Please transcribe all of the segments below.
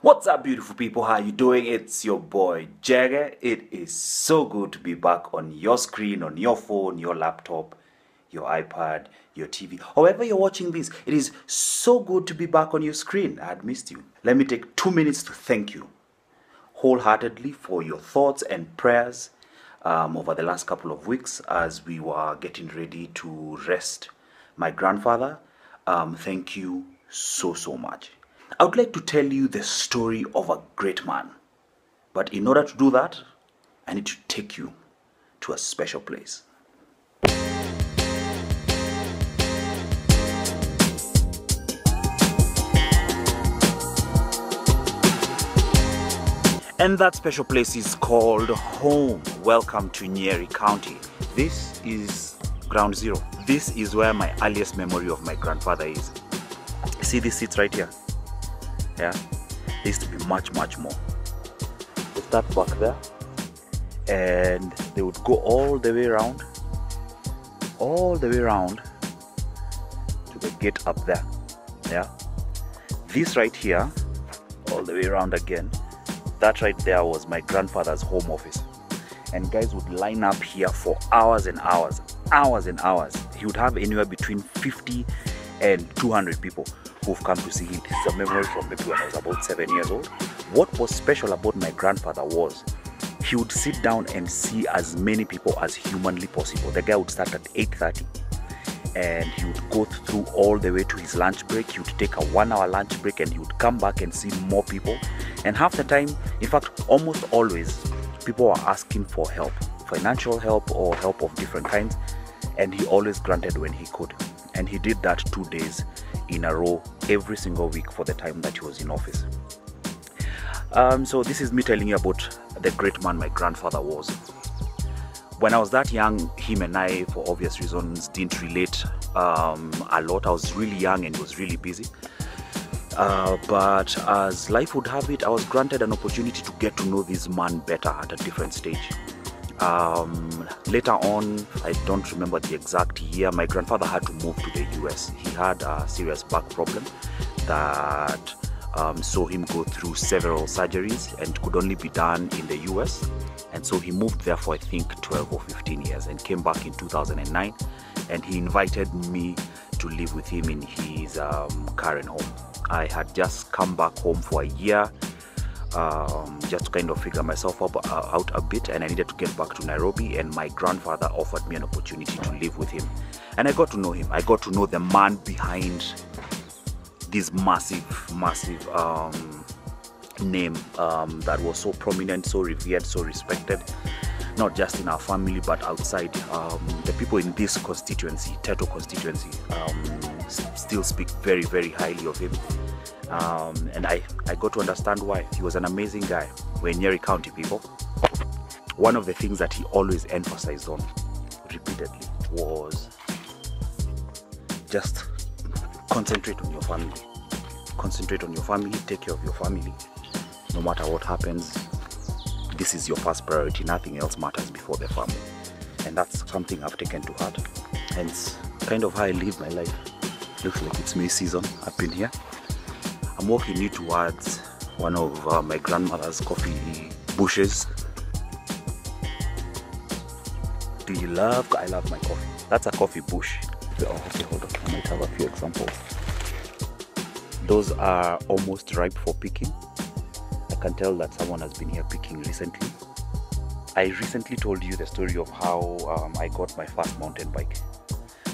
What's up, beautiful people? How you doing? It's your boy Jege. It is so good to be back on your screen, on your phone, your laptop, your iPad, your TV. However you're watching this, it is so good to be back on your screen. I had missed you. Let me take 2 minutes to thank you wholeheartedly for your thoughts and prayers over the last couple of weeks as we were getting ready to rest my grandfather. Thank you so much. I would like to tell you the story of a great man. But in order to do that, I need to take you to a special place. And that special place is called home. Welcome to Nyeri County. This is ground zero. This is where my earliest memory of my grandfather is. See these seats right here? Yeah, there used to be much more. They start back there and they would go all the way around to the gate up there. Yeah, this right here, all the way around again, that right there was my grandfather's home office, and guys would line up here for hours and hours. He would have anywhere between 50 and 200 people who've come to see him. This is a memory from maybe when I was about 7 years old. What was special about my grandfather was he would sit down and see as many people as humanly possible. The guy would start at 8:30 and he would go through all the way to his lunch break. He would take a 1 hour lunch break and he would come back and see more people. And half the time, in fact almost always, people were asking for help, financial help or help of different kinds, and he always granted when he could. And he did that 2 days in a row every single week for the time that he was in office. So this is me telling you about the great man my grandfather was. When I was that young, him and I, for obvious reasons, didn't relate a lot. I was really young and he was really busy. But as life would have it, I was granted an opportunity to get to know this man better at a different stage. Later on, I don't remember the exact year, my grandfather had to move to the US. He had a serious back problem that saw him go through several surgeries and could only be done in the US. And so he moved there for I think 12 or 15 years and came back in 2009, and he invited me to live with him in his current home. I had just come back home for a year, just to kind of figure myself out a bit, and I needed to get back to Nairobi, and my grandfather offered me an opportunity to live with him. And I got to know him. I got to know the man behind this massive name that was so prominent, so revered, so respected, not just in our family but outside. The people in this constituency, Teto constituency, still speak very highly of him. And I got to understand why. He was an amazing guy. We're in Nyeri County, people. One of the things that he always emphasized on repeatedly was just concentrate on your family. Concentrate on your family, take care of your family. No matter what happens, this is your first priority. Nothing else matters before the family. And that's something I've taken to heart. And it's kind of how I live my life. Looks like it's May season up in here. I'm walking you towards one of my grandmother's coffee bushes. Do you love? I love my coffee. That's a coffee bush. Oh, okay, hold on. I might have a few examples. Those are almost ripe for picking. I can tell that someone has been here picking recently. I recently told you the story of how I got my first mountain bike.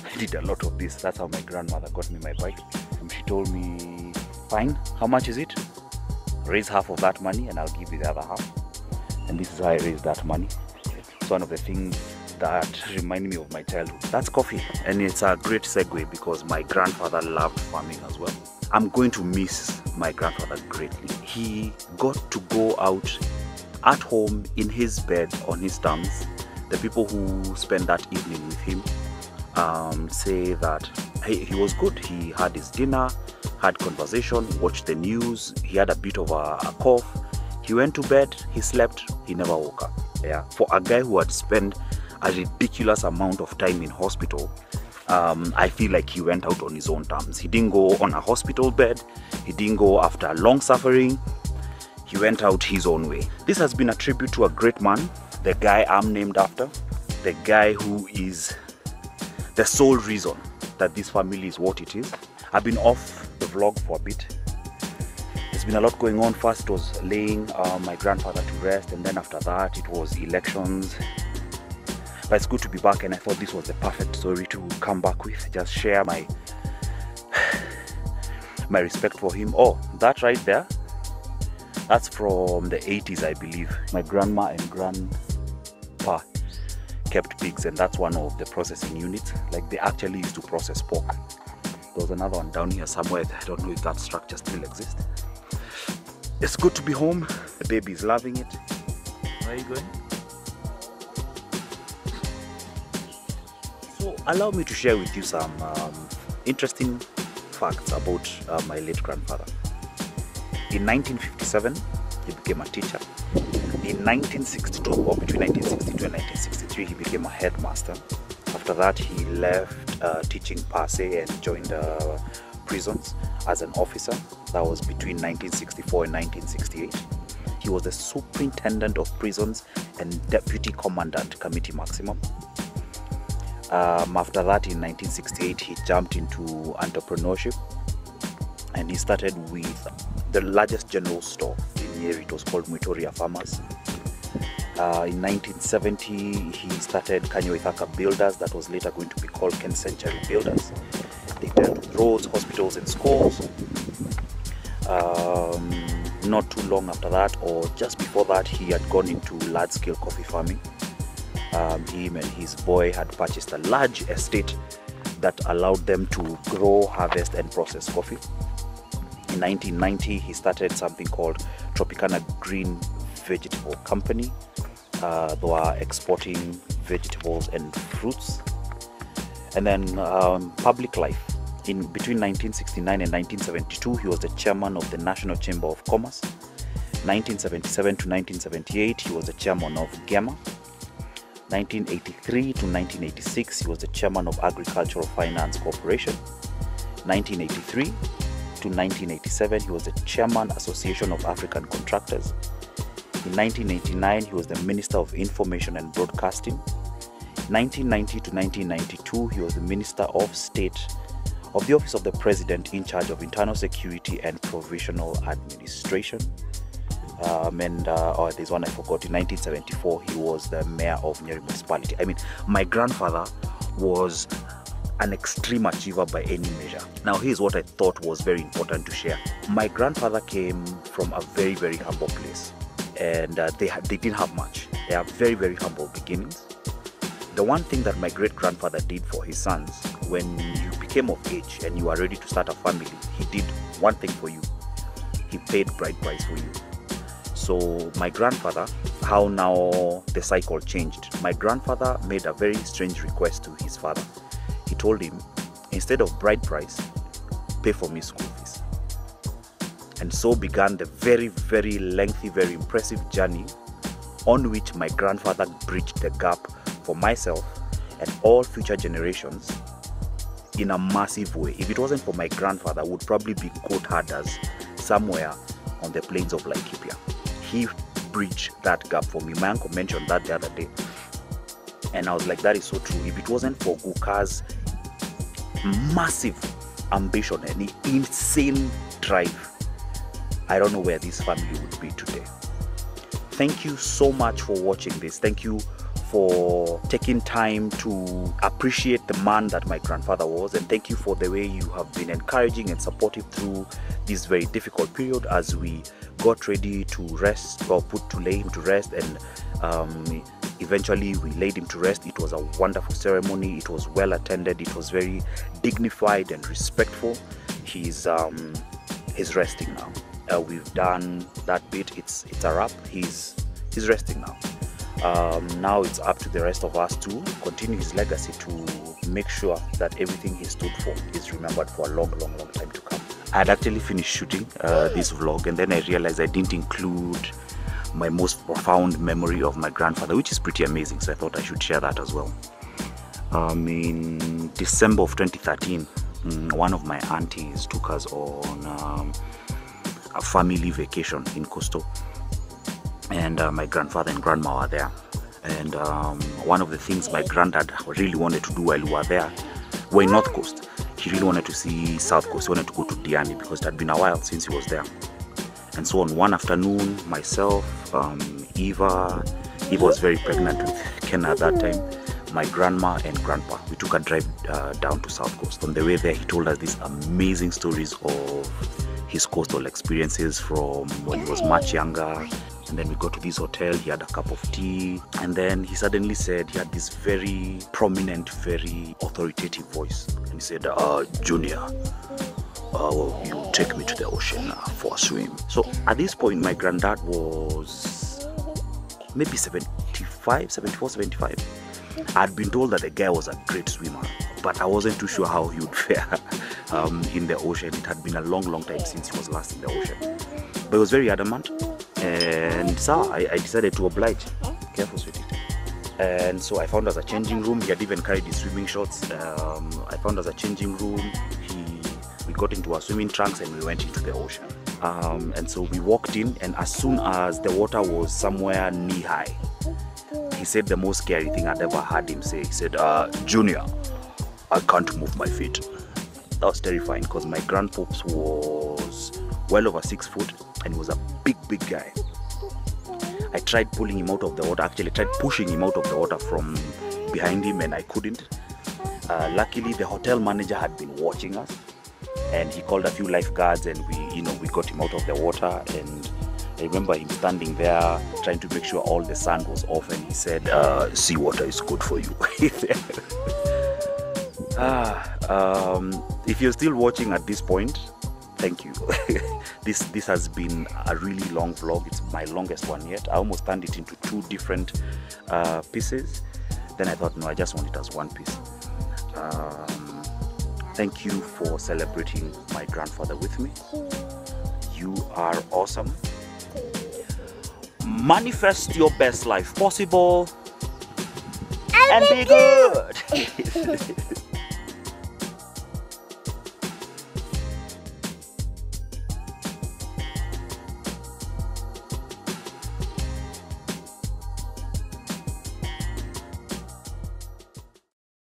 I did a lot of this. That's how my grandmother got me my bike. And she told me, fine, how much is it? Raise half of that money and I'll give you the other half. And this is how I raised that money. It's one of the things that remind me of my childhood. That's coffee. And it's a great segue because my grandfather loved farming as well. I'm going to miss my grandfather greatly. He got to go out at home in his bed on his terms. The people who spent that evening with him say that he was good. He had his dinner, had conversation, watched the news. He had a bit of a cough. He went to bed, he slept, he never woke up. Yeah, for a guy who had spent a ridiculous amount of time in hospital, I feel like he went out on his own terms. He didn't go on a hospital bed. He didn't go after long suffering. he went out his own way. This has been a tribute to a great man, the guy I'm named after, the guy who is the sole reason that this family is what it is. I've been off the vlog for a bit. There's been a lot going on. First it was laying my grandfather to rest, and then after that it was elections. But it's good to be back, and I thought this was the perfect story to come back with. Just share my respect for him. Oh, that right there, that's from the 80s, I believe. My grandma and grandpa kept pigs, and that's one of the processing units. Like, they actually used to process pork. There was another one down here somewhere. I don't know if that structure still exists. It's good to be home. The baby is loving it. Where are you going? So allow me to share with you some interesting facts about my late grandfather. In 1957, he became a teacher. In 1962, or between 1962 and 1963, he became a headmaster. After that, he left teaching per se and joined prisons as an officer. That was between 1964 and 1968. He was the superintendent of prisons and deputy commandant, Committee Maximum. After that, in 1968, he jumped into entrepreneurship, and he started with the largest general store in Nyeri. It was called Muitoria Farmers. In 1970, he started Kanyi Waithaka Builders, that was later going to be called Ken Century Builders. They dealt with roads, hospitals, and schools. Not too long after that, or just before that, he had gone into large-scale coffee farming. Him and his boy had purchased a large estate that allowed them to grow, harvest, and process coffee. In 1990, he started something called Tropicana Green Vegetable Company. They were exporting vegetables and fruits. And then public life. Between 1969 and 1972, he was the chairman of the National Chamber of Commerce. 1977 to 1978, he was the chairman of GEMA. 1983 to 1986, he was the chairman of Agricultural Finance Corporation. 1983 to 1987, he was the chairman Association of African Contractors. In 1989, he was the Minister of Information and Broadcasting. 1990 to 1992, he was the Minister of State of the Office of the President in charge of Internal Security and Provisional Administration. There's one I forgot. In 1974, he was the mayor of Nyeri Municipality. I mean, my grandfather was an extreme achiever by any measure. Now, here's what I thought was very important to share. My grandfather came from a very, very humble place, and they didn't have much. They have very, very humble beginnings. The one thing that my great-grandfather did for his sons, when you became of age and you are ready to start a family, he did one thing for you. He paid bride price for you. So my grandfather, how now the cycle changed. My grandfather made a very strange request to his father. He told him, instead of bride price, pay for me school fees. And so began the very, very lengthy, very impressive journey on which my grandfather bridged the gap for myself and all future generations in a massive way. If it wasn't for my grandfather, I would probably be goat herders somewhere on the plains of Laikipia. He bridged that gap for me. My uncle mentioned that the other day, and I was like, that is so true. If it wasn't for Guka's massive ambition and insane drive, I don't know where this family would be today. Thank you so much for watching this. Thank you for taking time to appreciate the man that my grandfather was, and thank you for the way you have been encouraging and supportive through this very difficult period as we got ready to rest, or to lay him to rest, and eventually we laid him to rest. It was a wonderful ceremony. It was well attended. It was very dignified and respectful. He's resting now. We've done that bit. It's a wrap. He's resting now. Now it's up to the rest of us to continue his legacy, to make sure that everything he stood for is remembered for a long, long, long time to come. I had actually finished shooting this vlog, and then I realized I didn't include my most profound memory of my grandfather, which is pretty amazing, so I thought I should share that as well. In December of 2013, one of my aunties took us on a family vacation in Coastal, and my grandfather and grandma were there. And one of the things my granddad really wanted to do while we were there, we're in North Coast. He really wanted to see South Coast. He wanted to go to Diani because it had been a while since he was there. And so on one afternoon, myself, Eva was very pregnant with Ken at that time, my grandma and grandpa, we took a drive down to South Coast. On the way there, he told us these amazing stories of his coastal experiences from when he was much younger. And then we got to this hotel, he had a cup of tea, and then he suddenly said he had this very prominent, very authoritative voice. And he said, Junior, you take me to the ocean for a swim. So at this point, my granddad was maybe 74, 75. I'd been told that the guy was a great swimmer, but I wasn't too sure how he would fare in the ocean. It had been a long time since he was last in the ocean. But he was very adamant, and so I decided to oblige. Careful, sweetie. And so I found us a changing room. He had even carried his swimming shorts. I found us a changing room. We got into our swimming trunks and we went into the ocean. And so we walked in, and as soon as the water was somewhere knee-high, he said the most scary thing I'd ever heard him say. He said, Junior, I can't move my feet. That was terrifying because my grandpops was well over 6 foot and he was a big guy. I tried pulling him out of the water, actually tried pushing him out of the water from behind him, and I couldn't. Luckily, the hotel manager had been watching us, and he called a few lifeguards, and we got him out of the water. And I remember him standing there trying to make sure all the sand was off, and he said, seawater is good for you. If you're still watching at this point, thank you. This has been a really long vlog. It's my longest one yet. I almost turned it into 2 different pieces. Then I thought, no, I just want it as one piece. Thank you for celebrating my grandfather with me. You are awesome. Manifest your best life possible and be good.